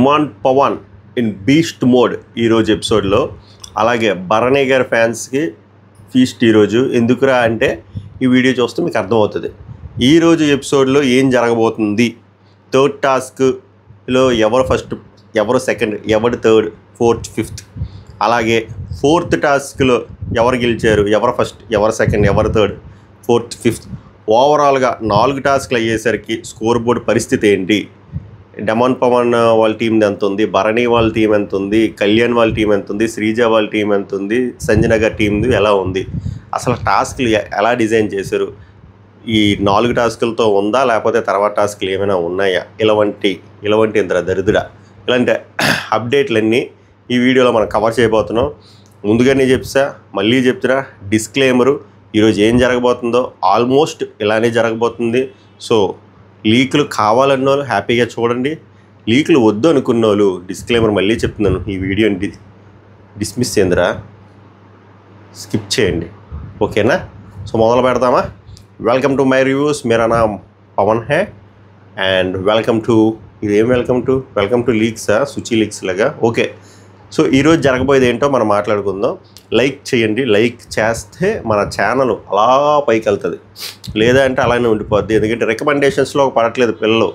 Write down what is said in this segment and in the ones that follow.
Demand Pavan in beast mode ఈరోజు ఎపిసోడ్లో. అలాగే భరణి గారి ఫ్యాన్స్కి ఫీస్ట్ ఈరోజు. ఎందుకురా అంటే ఈ వీడియో చూస్తే మీకు అర్థమవుతుంది ఈరోజు ఎపిసోడ్లో ఏం జరగబోతుంది. థర్డ్ టాస్క్లో ఎవరు ఫస్ట్, ఎవరు సెకండ్, ఎవరు థర్డ్, ఫోర్త్, ఫిఫ్త్. అలాగే ఫోర్త్ టాస్క్లో ఎవరు గెలిచారు, ఎవరు ఫస్ట్, ఎవరు సెకండ్, ఎవరు థర్డ్, ఫోర్త్, ఫిఫ్త్. ఓవరాల్గా 4 టాస్క్లు అయ్యేసరికి స్కోర్ బోర్డ్ పరిస్థితి ఏంటి, డిమాండ్ పవన్ వాళ్ళ టీం ఎంత ఉంది, భరణి వాళ్ళ టీం ఎంత ఉంది, కళ్యాణ్ వాళ్ళ టీం ఎంత ఉంది, శ్రీజ వాళ్ళ టీం ఎంత ఉంది, సంజన గారి టీం ఎలా ఉంది, అసలు టాస్క్లు ఎలా డిజైన్ చేశారు, ఈ 4 టాస్కులతో ఉందా లేకపోతే తర్వాత టాస్క్లు ఏమైనా ఉన్నాయా, ఇలాంటి ఇంత దరిద్ర ఇలాంటి అప్డేట్లన్నీ ఈ వీడియోలో మనం కవర్ చేయబోతున్నాం. ముందుగానే మళ్ళీ చెప్తున్నా, డిస్క్లైమరు, ఈరోజు ఏం జరగబోతుందో ఆల్మోస్ట్ ఇలానే జరగబోతుంది. సో లీకులు కావాలన్న వాళ్ళు హ్యాపీగా చూడండి, లీకులు వద్దు అనుకున్న వాళ్ళు డిస్క్లైమర్ మళ్ళీ చెప్తున్నాను, ఈ వీడియోని డిస్మిస్ చేయండిరా, స్కిప్ చేయండి, ఓకేనా. సో మొదలు పెడదామా. Welcome to my reviews. మేరా నామ్ పవన్ హే అండ్ వెల్కమ్ టు లీక్సా, సుచి లీక్స్ లాగా. ఓకే, సో ఈరోజు జరగబోయేది ఏంటో మనం మాట్లాడుకుందాం. లైక్ చేయండి, లైక్ చేస్తే మన ఛానల్ అలా పైకి వెళ్తుంది, లేదా అంటే అలానే ఉండిపోద్ది. ఎందుకంటే రికమెండేషన్స్లో పడట్లేదు పిల్లలు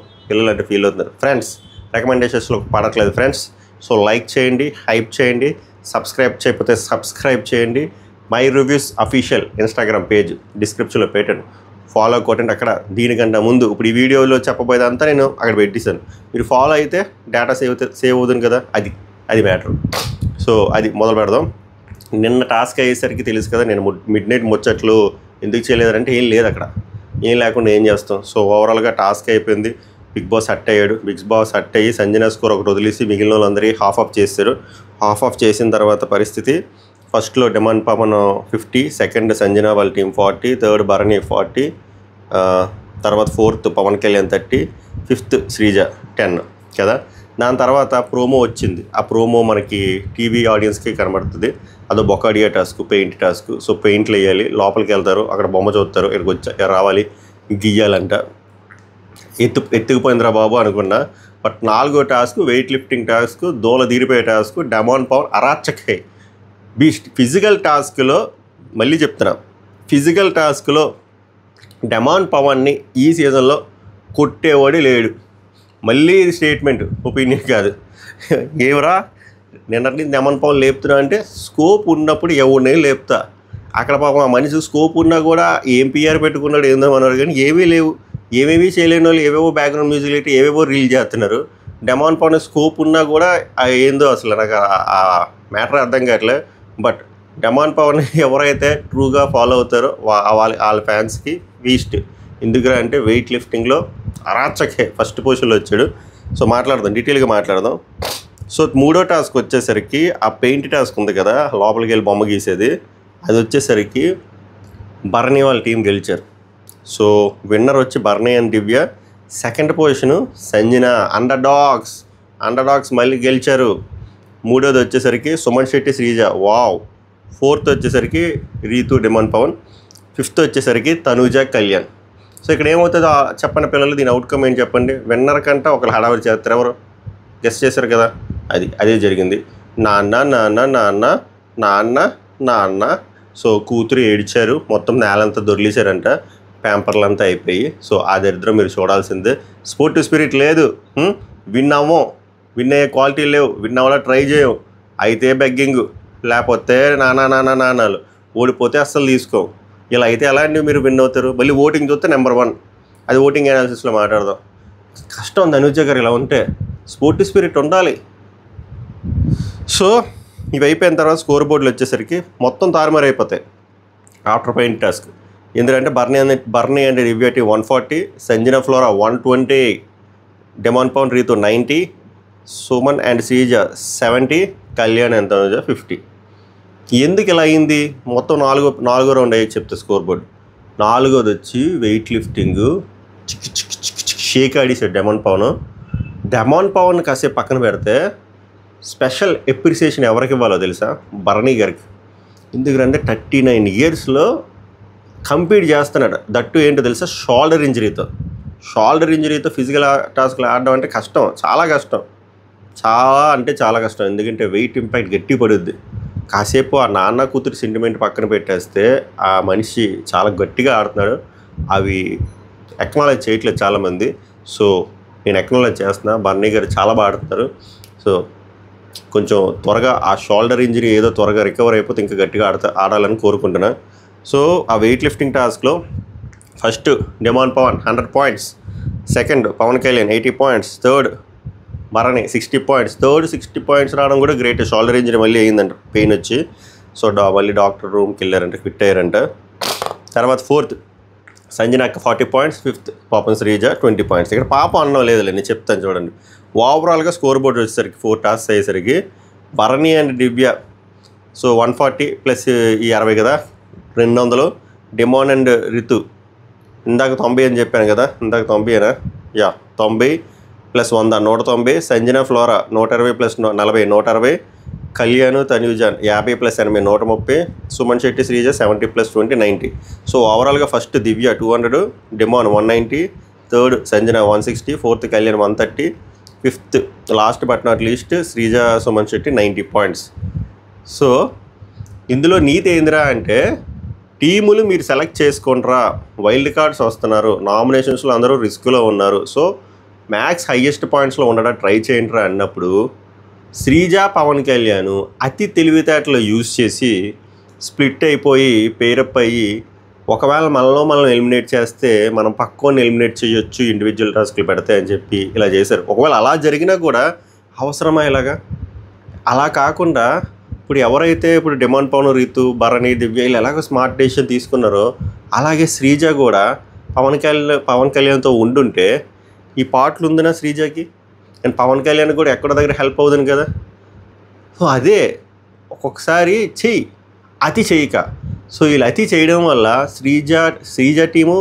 అంటే ఫీల్ అవుతున్నారు ఫ్రెండ్స్, రికమెండేషన్స్లో పడట్లేదు ఫ్రెండ్స్. సో లైక్ చేయండి, హైప్ చేయండి, సబ్స్క్రైబ్ చేయకపోతే సబ్స్క్రైబ్ చేయండి. My reviews official Instagram page డిస్క్రిప్షన్లో పెట్టాను, ఫాలో కొట్టండి. అక్కడ దీనికంటే ముందు ఇప్పుడు ఈ వీడియోలో చెప్పబోయేదంతా నేను అక్కడ పెట్టేశాను, మీరు ఫాలో అయితే డేటా సేవ్ అవుతుంది కదా, అది మ్యాటర్. సో అది మొదలు పెడదాం. నిన్న టాస్క్ అయ్యేసరికి తెలుసు కదా, నేను మిడ్ నైట్ ముచ్చట్లు ఎందుకు చేయలేదంటే ఏం లేదు అక్కడ, ఏం లేకుండా ఏం చేస్తాం. సో ఓవరాల్గా టాస్క్ అయిపోయింది. బిగ్ బాస్ హట్ అయ్యాడు. బిగ్ బాస్ హట్ అయ్యి సంజన స్కోర్ ఒకటి వదిలేసి మిగిలిన వాళ్ళందరికీ హాఫ్ ఆఫ్ చేశారు. హాఫ్ ఆఫ్ చేసిన తర్వాత పరిస్థితి, ఫస్ట్లో డిమాండ్ పవన్ 50, సెకండ్ సంజన వాళ్ళ టీం 40, థర్డ్ భరణి 40, తర్వాత ఫోర్త్ పవన్ కళ్యాణ్ 30, ఫిఫ్త్ శ్రీజ 10 కదా. దాని తర్వాత ప్రోమో వచ్చింది. ఆ ప్రోమో మనకి టీవీ ఆడియన్స్కి కనబడుతుంది. అదో Bokadia task, paint task. So పెయింట్లు వేయాలి, లోపలికి వెళ్తారు, అక్కడ బొమ్మ చూస్తారు, ఇక్కడికి రావాలి, గీయాలంట. ఎత్తుకుపోయిందిరా బాబు అనుకున్నా. బట్ 4వ టాస్క్ వెయిట్ లిఫ్టింగ్ టాస్క్, దూల తీరిపోయే టాస్క్, డిమాండ్ పవన్ అరాచక్ హై బీస్ట్. ఫిజికల్ టాస్క్లో మళ్ళీ చెప్తున్నా, ఫిజికల్ టాస్క్లో డిమాండ్ పవన్ని ఈ సీజన్లో కొట్టేవాడు లేడు. మళ్ళీ ఇది స్టేట్మెంట్, ఒపీనియన్ కాదు. ఏమరా నిన్నటి డిమాండ్ పవన్ లేపుతున్నా అంటే స్కోప్ ఉన్నప్పుడు ఎవరినే లేపుతా. అక్కడ పాపం ఆ మనిషి స్కోప్ ఉన్నా కూడా ఏం పిఆర్ పెట్టుకున్నాడు ఏందో అన్నారు, కానీ ఏమీ లేవు. ఏమేమీ చేయలేని వాళ్ళు ఏవేవో బ్యాక్గ్రౌండ్ మ్యూజిక్ పెట్టి ఏవేవో రీల్ చేస్తున్నారు. డిమాండ్ పవన్ స్కోప్ ఉన్నా కూడా ఏందో అసలు నాకు ఆ మ్యాటర్ అర్థం కావట్లేదు. బట్ డిమాండ్ పవన్ ఎవరైతే ట్రూగా ఫాలో అవుతారో వాళ్ళ ఫ్యాన్స్కి వీస్ట్. ఎందుకు అంటే వెయిట్ లిఫ్టింగ్లో అరాచకే ఫస్ట్ పొజిషన్లో వచ్చాడు. సో మాట్లాడదాం, డీటెయిల్గా మాట్లాడదాం. సో 3వ టాస్క్ వచ్చేసరికి ఆ పెయింట్ టాస్క్ ఉంది కదా, లోపలికి వెళ్ళి బొమ్మ గీసేది, అది వచ్చేసరికి భరణి వాళ్ళ టీం గెలిచారు. సో విన్నర్ వచ్చి Bharani and Divya, second position Sanjana. Under dogs మళ్ళీ గెలిచారు. 3వది వచ్చేసరికి సుమన్ శెట్టి, శ్రీజ, వావ్. 4th వచ్చేసరికి రీతు, డిమాండ్ పవన్. 5th వచ్చేసరికి తనూజ, కళ్యాణ్. సో ఇక్కడ ఏమవుతుందో చెప్పండి పిల్లలు, దీని అవుట్కమ్ ఏంటి చెప్పండి. విన్నర్ కంటే ఒకరు హడావిడి చేస్తారు, ఎవరు గెస్ట్ చేశారు కదా, అదే జరిగింది. నాన్న. సో కూతురు ఏడిచారు, మొత్తం నేలంతా దొరిలేశారంట, ప్యాంపర్లంతా అయిపోయి. సో ఆ దరిద్రం మీరు చూడాల్సిందే. స్పోర్టివ్ స్పిరిట్ లేదు, విన్ అయ్యే క్వాలిటీ లేవు, విన్ అవ్వాలా ట్రై చేయం, అయితే బెగ్గింగ్, లేకపోతే నానాలు, ఓడిపోతే అస్సలు తీసుకోవు. ఇలా అయితే ఎలాంటివి మీరు విన్ అవుతారు. మళ్ళీ ఓటింగ్ చూస్తే నెంబర్ 1, అది ఓటింగ్ అనాలిసిస్లో మాట్లాడదాం. కష్టం ధనుజ గారు ఇలా ఉంటే, స్పోర్టివ్ స్పిరిట్ ఉండాలి. సో ఇవి అయిపోయిన తర్వాత స్కోర్ బోర్డులు వచ్చేసరికి మొత్తం తారుమారు అయిపోతాయి ఆఫ్టర్ పెయింట్ టాస్క్. ఎందుకంటే Bharani and Divya 140, Sanjana Flora 120, demon Pavan Ritu 90, Suman and Srija 70, Kalyan and Tanuja 50. ఎందుకు ఇలా అయింది? మొత్తం నాలుగో రౌండ్ అయ్యి చెప్తే స్కోర్ బోర్డు. 4వది వచ్చి వెయిట్ లిఫ్టింగ్, షేక్ ఆడేసాడు డిమాండ్ పవన్ కాసేపు పక్కన పెడితే స్పెషల్ ఎప్రిసియేషన్ ఎవరికి ఇవ్వాలో తెలుసా? భరణి గారికి. ఎందుకంటే 39 ఇయర్స్లో కంపీట్ చేస్తున్నాడు. దట్టు ఏంటో తెలుసా? షోల్డర్ ఇంజరీతో ఫిజికల్ టాస్క్లు ఆడడం అంటే కష్టం, చాలా కష్టం. చాలా అంటే చాలా కష్టం. ఎందుకంటే వెయిట్ ఇంపాక్ట్ గట్టి పడుద్ది. కాసేపు ఆ నాన్న కూతురు సెంటిమెంట్ పక్కన పెట్టేస్తే ఆ మనిషి చాలా గట్టిగా ఆడుతున్నాడు. అవి ఎక్నాలజ్ చేయట్లేదు చాలామంది. సో నేను ఎక్నాలజ్ చేస్తున్నా. బర్నీ గారు చాలా బాగా ఆడుతున్నారు. సో కొంచెం త్వరగా ఆ షోల్డర్ ఇంజరీ ఏదో త్వరగా రికవర్ అయిపోతే ఇంకా గట్టిగా ఆడాలని కోరుకుంటున్నా. సో ఆ వెయిట్ లిఫ్టింగ్ టాస్క్లో first demon Pavan 100 points, second Pavan Kalyan 80 points, third Bharani 60 points. Third 60 points రావడం కూడా గ్రేట్. షోల్డర్ ఇంజరీ మళ్ళీ అయ్యిందంట, పెయిన్ వచ్చి. సో మళ్ళీ డాక్టర్ రూమ్కి వెళ్ళారంట, క్విట్ అయ్యారంట. తర్వాత ఫోర్త్ సంజనాకి 40 పాయింట్స్, ఫిఫ్త్ పాపం శ్రీజ 20 పాయింట్స్. ఇక్కడ పాపం అన్నం లేదులే, నేను చెప్తాను చూడండి. ఓవరాల్గా స్కోర్ బోర్డ్ వచ్చేసరికి 4 టాస్క్ అయ్యేసరికి Bharani and Divya so 140 plus ఈ 60 కదా 200. డెమాన్ అండ్ రితు ఇందాక 90 అని చెప్పాను కదా, ఇందాక 90 యా 90 ప్లస్ 100 190. సంజన ఫ్లోరా 120 ప్లస్ 40 160. కళ్యాణ్ తన్యూజాన్ 50 plus 80 130. Suman Shetty Srija 70 plus 20 90. So ఓవరాల్గా first Divya 200, demon 190, third Sanjana 160, fourth Kalyan 130, fifth last but not least Srija Suman Shetty 90 points. So ఇందులో నీతి ఏందిరా అంటే, టీములు మీరు సెలెక్ట్ చేసుకుంటారా, వైల్డ్ కార్డ్స్ వస్తున్నారు, నామినేషన్స్లో అందరూ రిస్క్లో ఉన్నారు. సో మ్యాక్స్ హయ్యెస్ట్ పాయింట్స్లో ఉండడం ట్రై చేయండిరా అన్నప్పుడు శ్రీజ పవన్ కళ్యాణ్ అతి తెలివితేటలు యూజ్ చేసి స్ప్లిట్ అయిపోయి పేరప్ అయ్యి ఒకవేళ మనం ఎలిమినేట్ చేస్తే మనం పక్కోని ఎలిమినేట్ చేయొచ్చు ఇండివిజువల్ టాస్క్లు పెడితే అని చెప్పి ఇలా చేశారు. ఒకవేళ అలా జరిగినా కూడా అవసరమా ఇలాగా? అలా కాకుండా ఇప్పుడు ఎవరైతే ఇప్పుడు డెమాన్ పవన్, రీతు, భరణి, దివ్య వీళ్ళు ఎలాగో స్మార్ట్ డెసిషన్ తీసుకున్నారో అలాగే శ్రీజ కూడా పవన్ కళ్యాణ్తో ఉండుంటే ఈ పాటలు ఉందినా శ్రీజకి, అండ్ పవన్ కళ్యాణ్ కూడా ఎక్కడో దగ్గర హెల్ప్ అవుతుంది కదా. సో అదే ఒక్కొక్కసారి చెయ్యి, అతి చేయక. సో వీళ్ళు అతి చేయడం వల్ల శ్రీజ టీము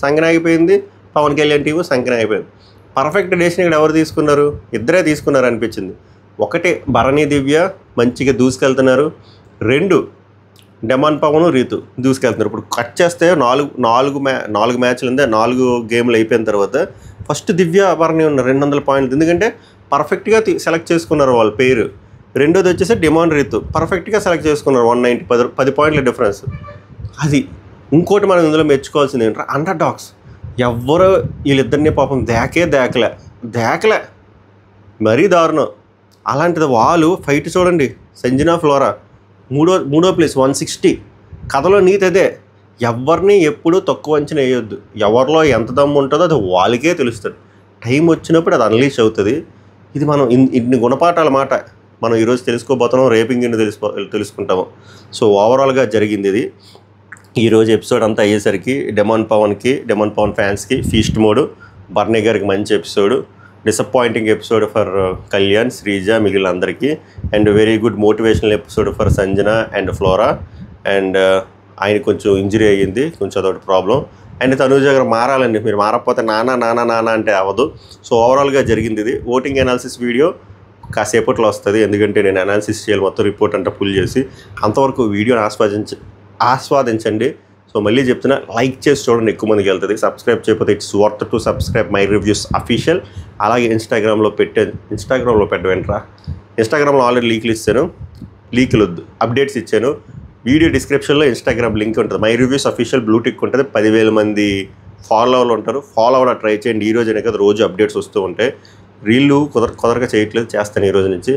సంకన అయిపోయింది, పవన్ కళ్యాణ్ టీము సంకన అయిపోయింది. పర్ఫెక్ట్ డెసిషన్ ఇక్కడ ఎవరు తీసుకున్నారు? ఇద్దరే తీసుకున్నారు అనిపించింది. ఒకటే భరణి దివ్య మంచిగా దూసుకెళ్తున్నారు, 2 డెమాన్ పవన్ రీతు దూసుకెళ్తున్నారు. ఇప్పుడు కట్ చేస్తే 4 మ్యాచ్లు ఉంది, 4 గేమ్లు అయిపోయిన తర్వాత ఫస్ట్ దివ్య భరణి ఉన్నారు 200 పాయింట్లు. ఎందుకంటే పర్ఫెక్ట్గా సెలెక్ట్ చేసుకున్నారు వాళ్ళ పేరు. రెండోది వచ్చేసి డెమాన్ రీతు పర్ఫెక్ట్గా సెలెక్ట్ చేసుకున్నారు, 190 10 పాయింట్ల డిఫరెన్స్. అది ఇంకోటి మనం ఇందులో మెచ్చుకోవాల్సింది ఏంటంటే అండర్ డాగ్స్ ఎవ్వరూ వీళ్ళిద్దరినీ పాపం దేకలే మరీ దారుణం. అలాంటిది వాళ్ళు ఫైట్ చూడండి. సంజన ఫ్లోరా మూడో ప్లేస్ 160. కథలో నీతి అదే, ఎవరిని ఎప్పుడూ తక్కువ అంచనా వేయొద్దు. ఎవరిలో ఎంత దమ్ము ఉంటుందో అది వాళ్ళకే తెలుస్తుంది. టైం వచ్చినప్పుడు అది అన్లీష్ అవుతుంది. ఇది మనం ఇన్ని గుణపాఠాల మాట మనం ఈరోజు తెలుసుకోబోతున్నాం, రేపింగ్ తెలుసుకుంటాము. సో ఓవరాల్గా జరిగింది ఇది. ఈరోజు ఎపిసోడ్ అంతా అయ్యేసరికి డెమాన్ పవన్ ఫ్యాన్స్కి ఫీస్ట్ మోడు, బర్నీ గారికి మంచి episode, disappointing episode for Kalyan, Sreeja, మిగిలిన అందరికీ, and very good motivational episode for Sanjana and flora. And ఆయన కొంచెం ఇంజరీ అయ్యింది, కొంచెం అదొకటి ప్రాబ్లం. అండ్ తనూజ గారు మారాలండి, మీరు మారకపోతే నానా అంటే అవ్వదు. సో ఓవరాల్గా జరిగింది ఇది. ఓటింగ్ అనాలిసిస్ వీడియో కాసేపట్లో వస్తుంది, ఎందుకంటే నేను అనాలిసిస్ చేయాలి మొత్తం రిపోర్ట్ అంతా ఫుల్ చేసి. అంతవరకు వీడియోని ఆస్వాదించండి. సో మళ్ళీ చెప్తున్నా, లైక్ చేసి చూడండి, ఎక్కువ మందికి వెళ్తుంది. సబ్స్క్రైబ్ చేయకపోతే it's worth to subscribe my reviews official. అలాగే ఇన్స్టాగ్రామ్లో పెట్టవేంట్రా, ఇన్స్టాగ్రామ్లో ఆల్రెడీ లీకులు వద్దు, అప్డేట్స్ ఇచ్చాను. వీడియో డిస్క్రిప్షన్లో ఇన్స్టాగ్రామ్ లింక్ ఉంటుంది, మై రివ్యూస్ అఫీషియల్ బ్లూటిక్ ఉంటుంది. 10,000 మంది ఫాలోవర్లు ఉంటారు, ఫాలో అవ్వడం ట్రై చేయండి. ఈ రోజునే కదా రోజు అప్డేట్స్ వస్తూ ఉంటాయి. రీళ్ళు కుదరగా చేయట్లేదు, చేస్తాను ఈ రోజు నుంచి.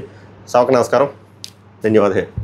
సభకు నమస్కారం, ధన్యవాదాలు.